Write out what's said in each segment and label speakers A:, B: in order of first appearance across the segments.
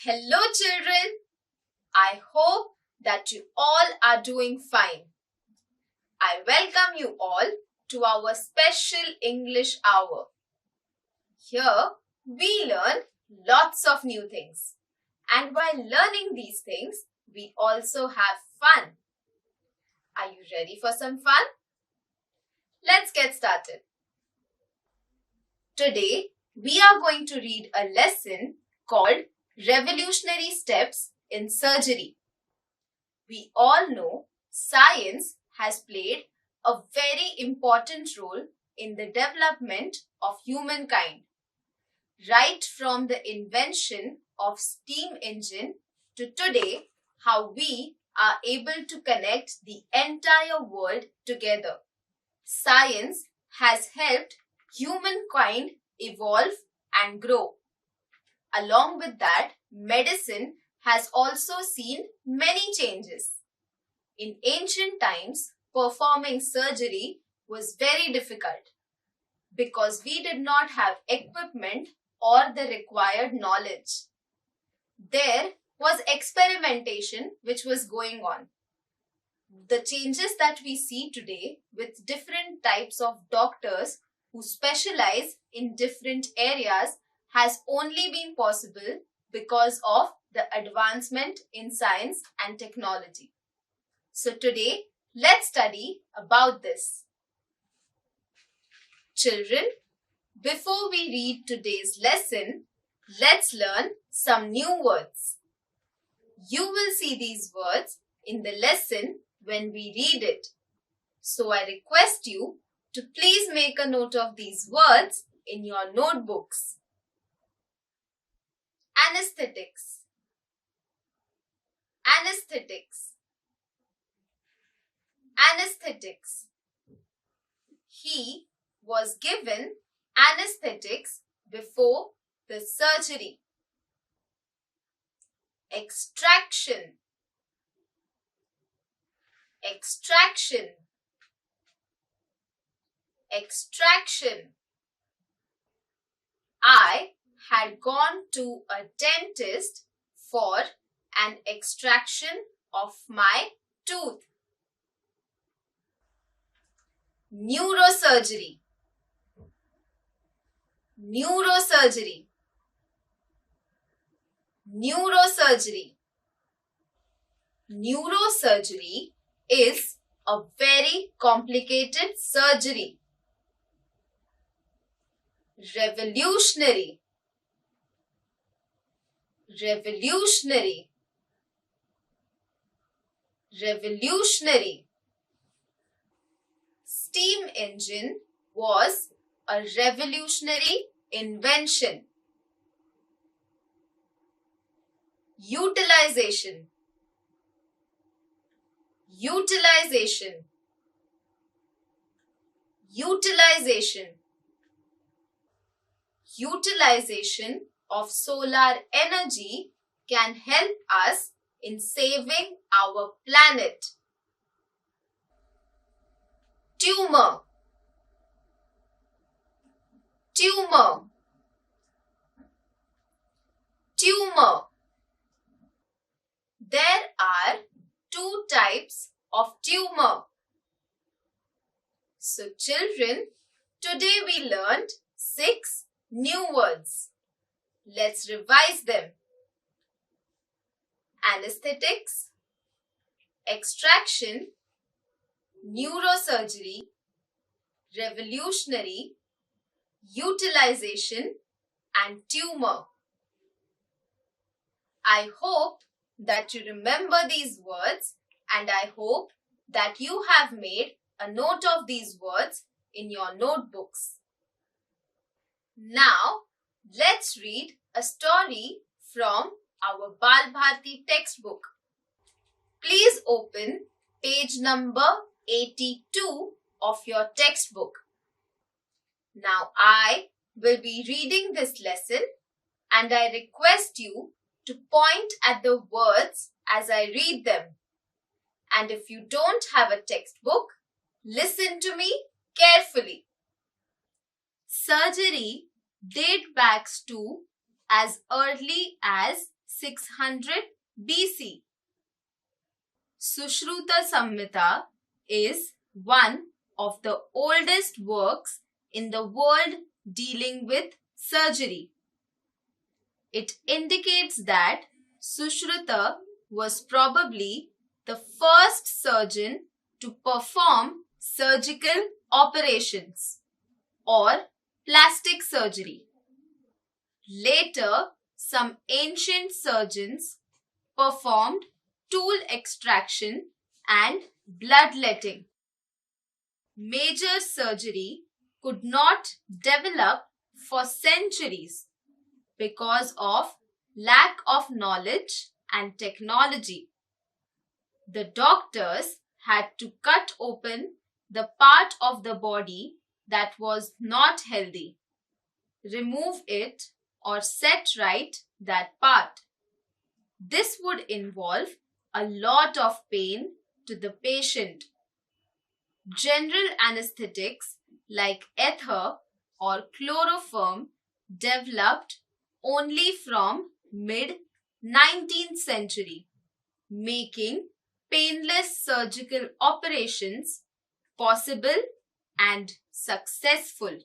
A: Hello children, I hope that you all are doing fine. I welcome you all to our special English hour. Here we learn lots of new things, and while learning these things, we also have fun. Are you ready for some fun? Let's get started. Today we are going to read a lesson called Revolutionary Steps in Surgery. We all know science has played a very important role in the development of humankind. Right from the invention of steam engine to today, how we are able to connect the entire world together. Science has helped humankind evolve and grow. Along with that, medicine has also seen many changes. In ancient times, performing surgery was very difficult because we did not have equipment or the required knowledge. There was experimentation which was going on. The changes that we see today with different types of doctors who specialize in different areas has only been possible because of the advancement in science and technology. So today, let's study about this. Children, before we read today's lesson, let's learn some new words. You will see these words in the lesson when we read it. So I request you to please make a note of these words in your notebooks. Anesthetics. Anesthetics. Anesthetics. He was given anesthetics before the surgery. Extraction. Extraction. Extraction. I had gone to a dentist for an extraction of my tooth. Neurosurgery. Neurosurgery. Neurosurgery. Neurosurgery is a very complicated surgery. Revolutionary. Revolutionary. Revolutionary. Steam engine was a revolutionary invention. Utilization. Utilization. Utilization. Utilization of solar energy can help us in saving our planet. Tumor. Tumor. Tumor. There are two types of tumor. So children, today we learned 6 new words. Let's revise them. Anesthetics, extraction, neurosurgery, revolutionary, utilization, and tumor. I hope that you remember these words, and I hope that you have made a note of these words in your notebooks. Now, let's read a story from our Bal Bharati textbook. Please open page number 82 of your textbook. Now, I will be reading this lesson and I request you to point at the words as I read them. And if you don't have a textbook, listen to me carefully. Surgery dates back to as early as 600 BC. Sushruta Samhita is one of the oldest works in the world dealing with surgery. It indicates that Sushruta was probably the first surgeon to perform surgical operations or plastic surgery. Later, some ancient surgeons performed tool extraction and bloodletting. Major surgery could not develop for centuries because of lack of knowledge and technology. The doctors had to cut open the part of the body that was not healthy, remove it, or set right that part. This would involve a lot of pain to the patient. General anesthetics like ether or chloroform developed only from mid-19th century, making painless surgical operations possible and successful.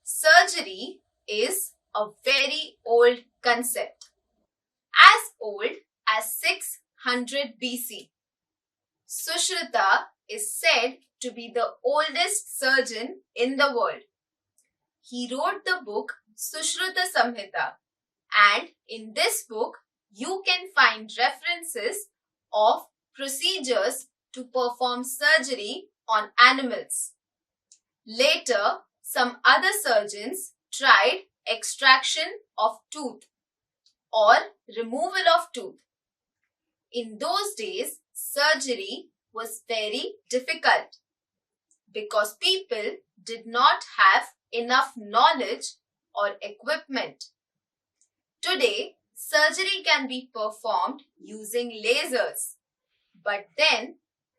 A: Surgery is a very old concept, as old as 600 BC. Sushruta is said to be the oldest surgeon in the world. He wrote the book Sushruta Samhita, and in this book you can find references of procedures to perform surgery on animals. Later, some other surgeons tried extraction of tooth or removal of tooth. In those days, surgery was very difficult because people did not have enough knowledge or equipment. Today, surgery can be performed using lasers, but then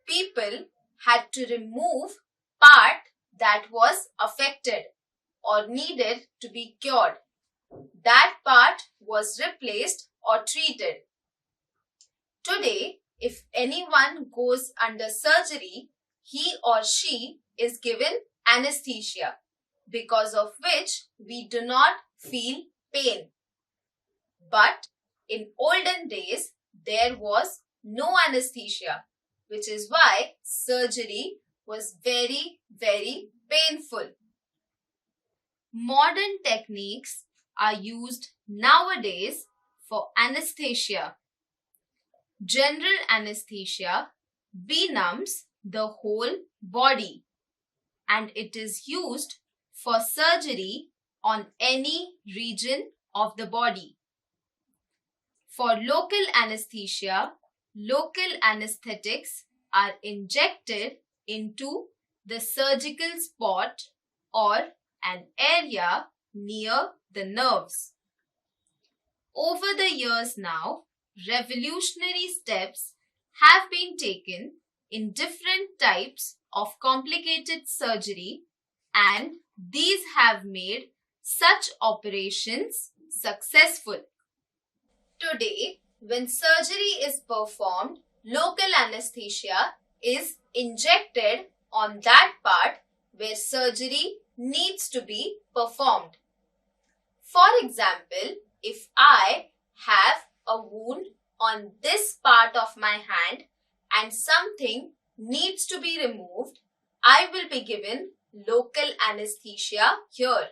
A: people had to remove part that was affected or needed to be cured. That part was replaced or treated. Today, if anyone goes under surgery, he or she is given anesthesia, because of which we do not feel pain. But in olden days, there was no anesthesia, which is why surgery was very, very painful. Modern techniques are used nowadays for anesthesia. General anesthesia benumbs the whole body, and it is used for surgery on any region of the body. For local anesthesia, local anesthetics are injected into the surgical spot or an area near the nerves. Over the years now, revolutionary steps have been taken in different types of complicated surgery, and these have made such operations successful. Today, when surgery is performed, local anesthesia is injected on that part where surgery needs to be performed. For example, if I have a wound on this part of my hand and something needs to be removed, I will be given local anesthesia here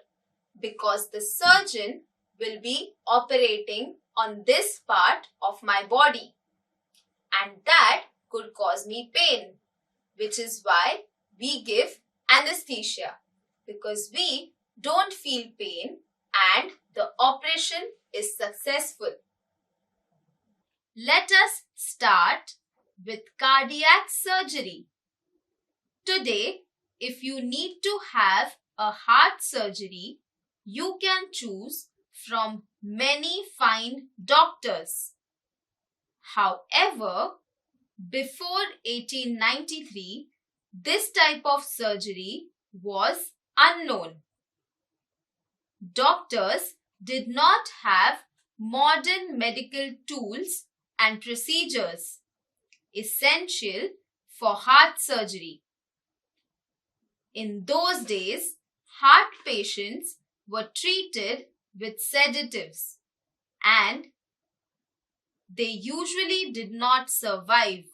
A: because the surgeon will be operating on this part of my body, and that could cause me pain, which is why we give anesthesia, because we don't feel pain and the operation is successful. Let us start with cardiac surgery. Today, if you need to have a heart surgery, you can choose from many fine doctors. However, before 1893, this type of surgery was unknown. Doctors did not have modern medical tools and procedures essential for heart surgery. In those days, heart patients were treated with sedatives and they usually did not survive.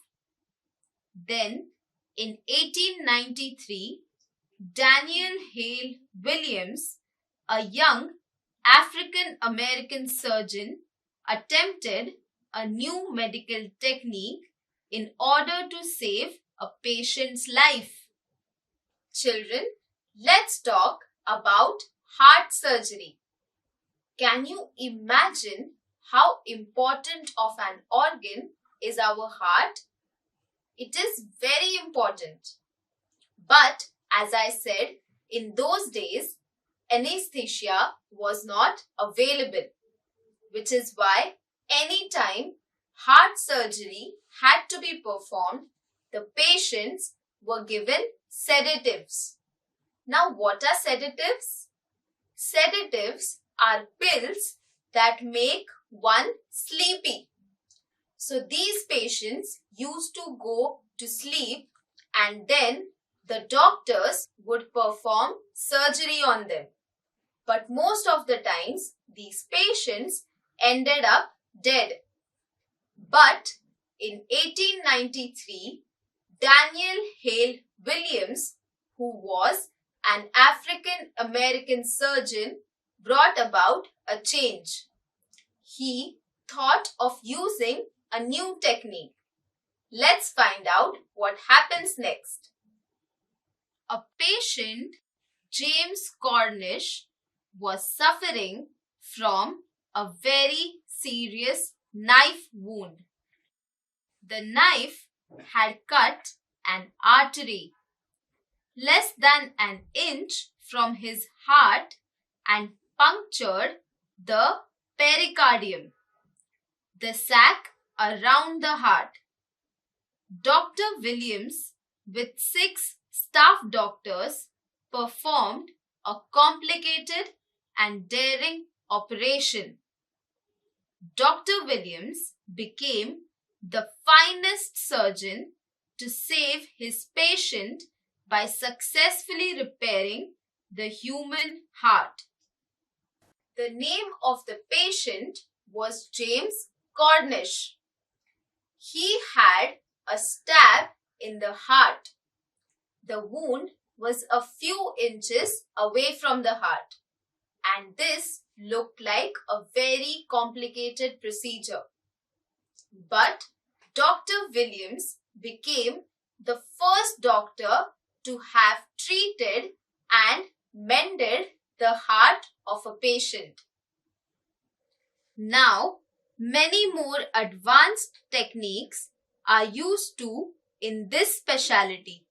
A: Then, in 1893, Daniel Hale Williams, a young African American surgeon, attempted a new medical technique in order to save a patient's life. Children, let's talk about heart surgery. Can you imagine how important of an organ is our heart? It is very important. But as I said, in those days, anesthesia was not available, which is why anytime heart surgery had to be performed, the patients were given sedatives. Now, what are sedatives? Sedatives are pills that make one sleepy. So, these patients used to go to sleep and then the doctors would perform surgery on them. But most of the times, these patients ended up dead. But in 1893, Daniel Hale Williams, who was an African American surgeon, brought about a change. He thought of using a new technique. Let's find out what happens next. A patient, James Cornish, was suffering from a very serious knife wound. The knife had cut an artery less than an inch from his heart and punctured the pericardium, the sac around the heart. Dr. Williams, with 6 staff doctors, performed a complicated and daring operation. Dr. Williams became the finest surgeon to save his patient by successfully repairing the human heart. The name of the patient was James Cornish. He had a stab in the heart. The wound was a few inches away from the heart, and this looked like a very complicated procedure. But Dr. Williams became the first doctor to have treated and mended the heart of a patient. Now, many more advanced techniques are used in this specialty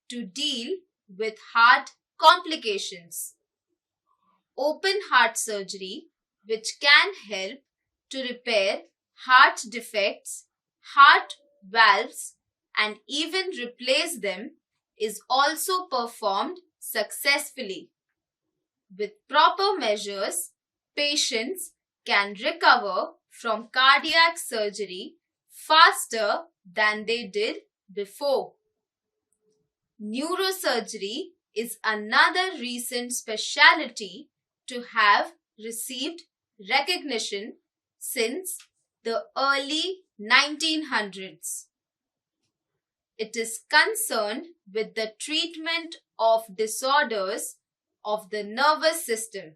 A: to deal with heart complications. Open heart surgery, which can help to repair heart defects, heart valves, and even replace them, is also performed successfully. With proper measures, patients can recover from cardiac surgery faster than they did before. Neurosurgery is another recent specialty to have received recognition since the early 1900s. It is concerned with the treatment of disorders of the nervous system.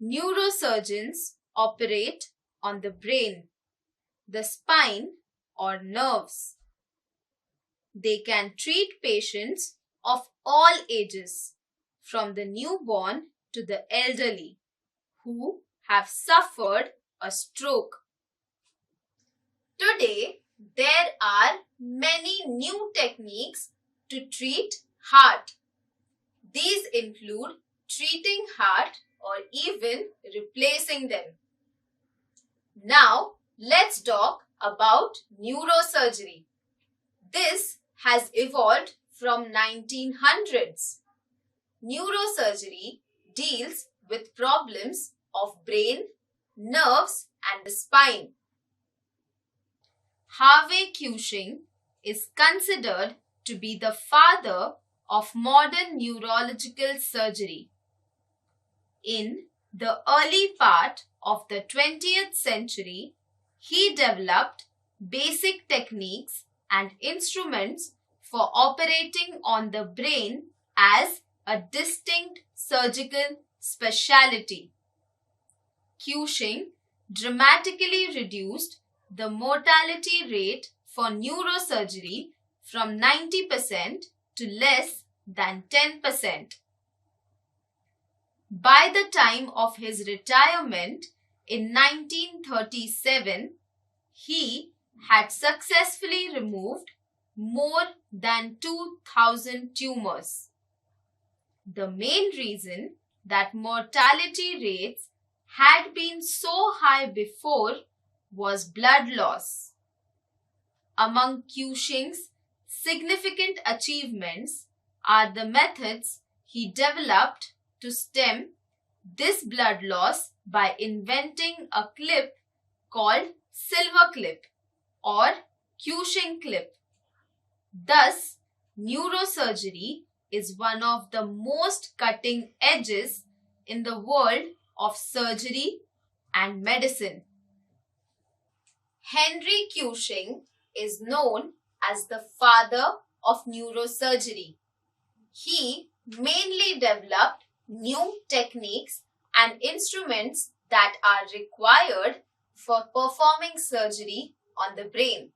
A: Neurosurgeons operate on the brain, the spine, or nerves. They can treat patients of all ages, from the newborn to the elderly, who have suffered a stroke. Today, there are many new techniques to treat heart. These include treating heart or even replacing them. Now, let's talk about neurosurgery. This has evolved from 1900s. Neurosurgery deals with problems of brain nerves and the spine. Harvey Cushing is considered to be the father of modern neurological surgery. In the early part of the 20th century, he developed basic techniques and instruments for operating on the brain as a distinct surgical specialty. Cushing dramatically reduced the mortality rate for neurosurgery from 90% to less than 10%. By the time of his retirement in 1937, he had successfully removed more than 2,000 tumors. The main reason that mortality rates had been so high before was blood loss. Among Cushing's significant achievements are the methods he developed to stem this blood loss by inventing a clip called silver clip or Cushing clip. Thus, neurosurgery is one of the most cutting edges in the world of surgery and medicine. Henry Cushing is known as the father of neurosurgery. He mainly developed new techniques and instruments that are required for performing surgery on the brain.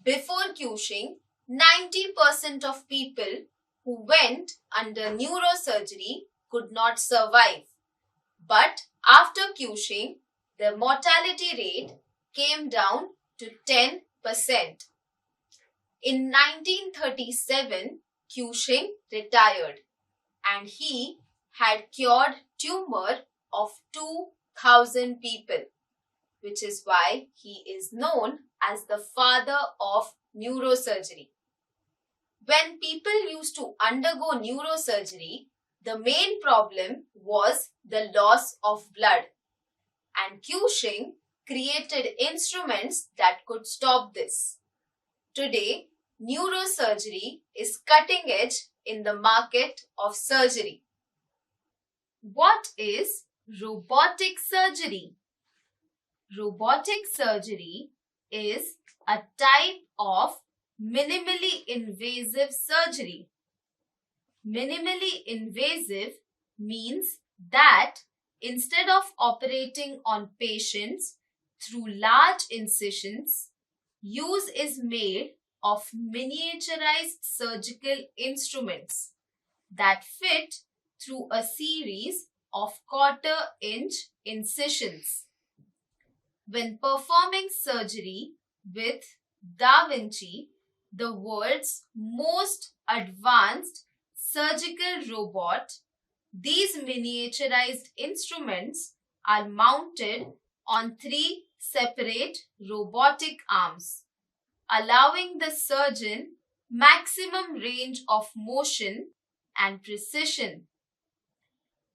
A: Before Cushing, 90% of people who went under neurosurgery could not survive. But after Cushing, the mortality rate came down to 10%. In 1937, Cushing retired and he had cured tumor of 2,000 people, which is why he is known as the father of neurosurgery. When people used to undergo neurosurgery, the main problem was the loss of blood, and Cushing created instruments that could stop this. Today, neurosurgery is cutting edge in the market of surgery. What is robotic surgery? Robotic surgery is a type of minimally invasive surgery. Minimally invasive means that instead of operating on patients through large incisions, use is made of miniaturized surgical instruments that fit through a series of quarter-inch incisions. When performing surgery with Da Vinci, the world's most advanced surgical robot, these miniaturized instruments are mounted on 3 separate robotic arms, allowing the surgeon maximum range of motion and precision.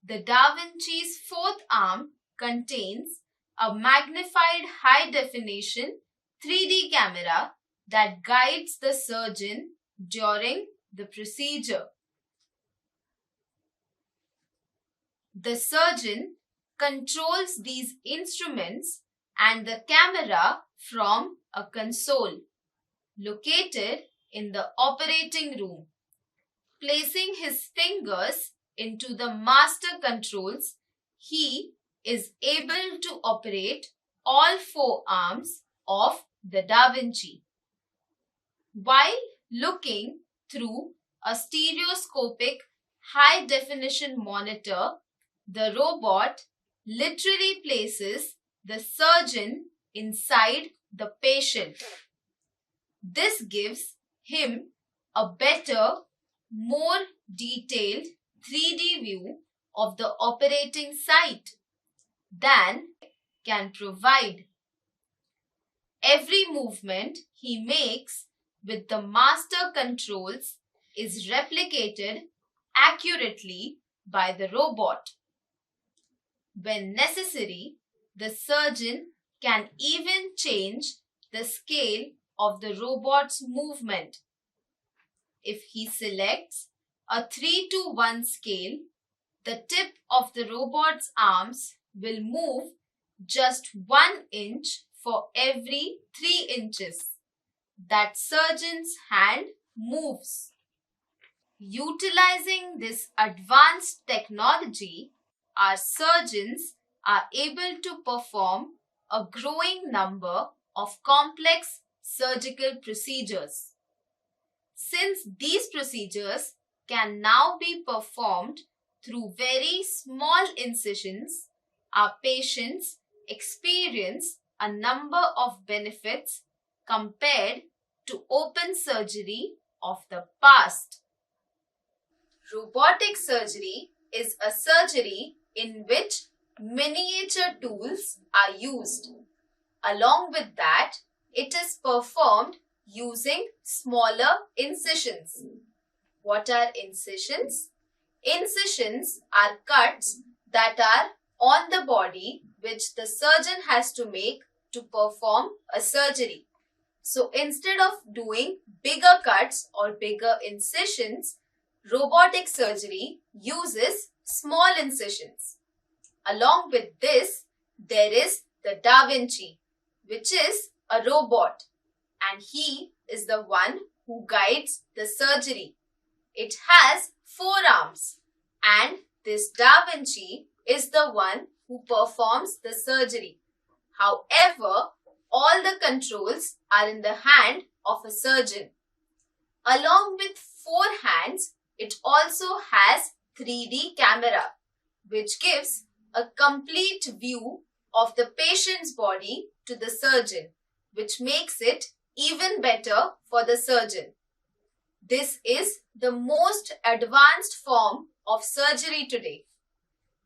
A: The Da Vinci's 4th arm contains a magnified high-definition 3D camera that guides the surgeon during the procedure. The surgeon controls these instruments and the camera from a console located in the operating room. Placing his fingers into the master controls, he is able to operate all 4 arms of the Da Vinci. While looking through a stereoscopic high-definition monitor, the robot literally places the surgeon inside the patient. This gives him a better, more detailed 3D view of the operating site than can provide. Every movement he makes with the master controls is replicated accurately by the robot. When necessary, the surgeon can even change the scale of the robot's movement. If he selects a 3:1 scale, the tip of the robot's arms will move just 1 inch for every 3 inches that surgeon's hand moves. Utilizing this advanced technology, our surgeons are able to perform a growing number of complex surgical procedures. Since these procedures can now be performed through very small incisions, our patients experience a number of benefits compared to open surgery of the past. Robotic surgery is a surgery in which miniature tools are used. Along with that, it is performed using smaller incisions. What are incisions? Incisions are cuts that are on the body which the surgeon has to make to perform a surgery. So instead of doing bigger cuts or bigger incisions, robotic surgery uses small incisions. Along with this, there is the Da Vinci, which is a robot, and he is the one who guides the surgery. It has 4 arms, and this Da Vinci is the one who performs the surgery. However, all the controls are in the hand of a surgeon. Along with 4 hands, it also has 3D camera, which gives a complete view of the patient's body to the surgeon, which makes it even better for the surgeon. This is the most advanced form of surgery today.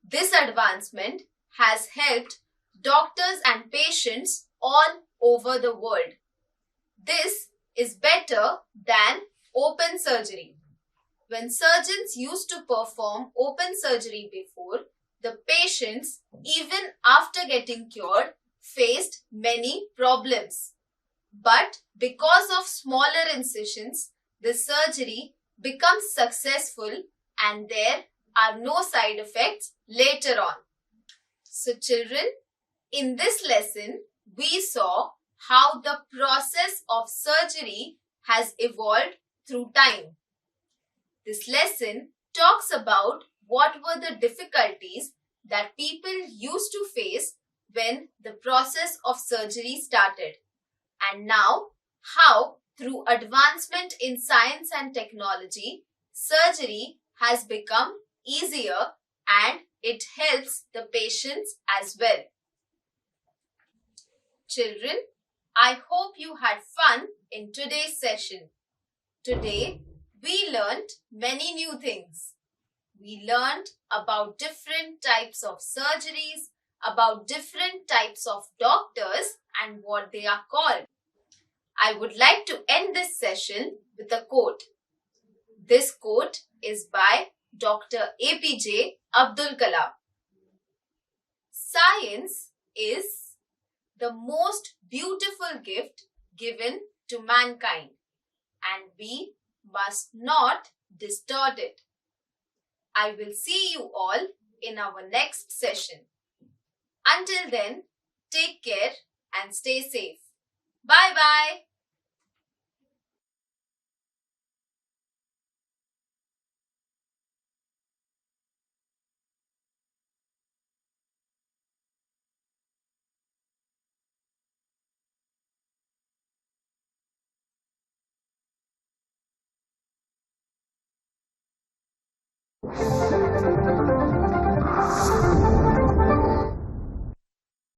A: This advancement has helped doctors and patients all over the world. This is better than open surgery. When surgeons used to perform open surgery before, the patients, even after getting cured, faced many problems. But because of smaller incisions, the surgery becomes successful and there are no side effects later on. So children, in this lesson, we saw how the process of surgery has evolved through time. This lesson talks about what were the difficulties that people used to face when the process of surgery started, and now how through advancement in science and technology, surgery has become easier and it helps the patients as well. Children, I hope you had fun in today's session. Today, we learned many new things. We learned about different types of surgeries, about different types of doctors and what they are called. I would like to end this session with a quote. This quote is by Dr. APJ Abdul Kalam. Science is the most beautiful gift given to mankind, and we must not distort it. I will see you all in our next session. Until then, take care and stay safe. Bye-bye.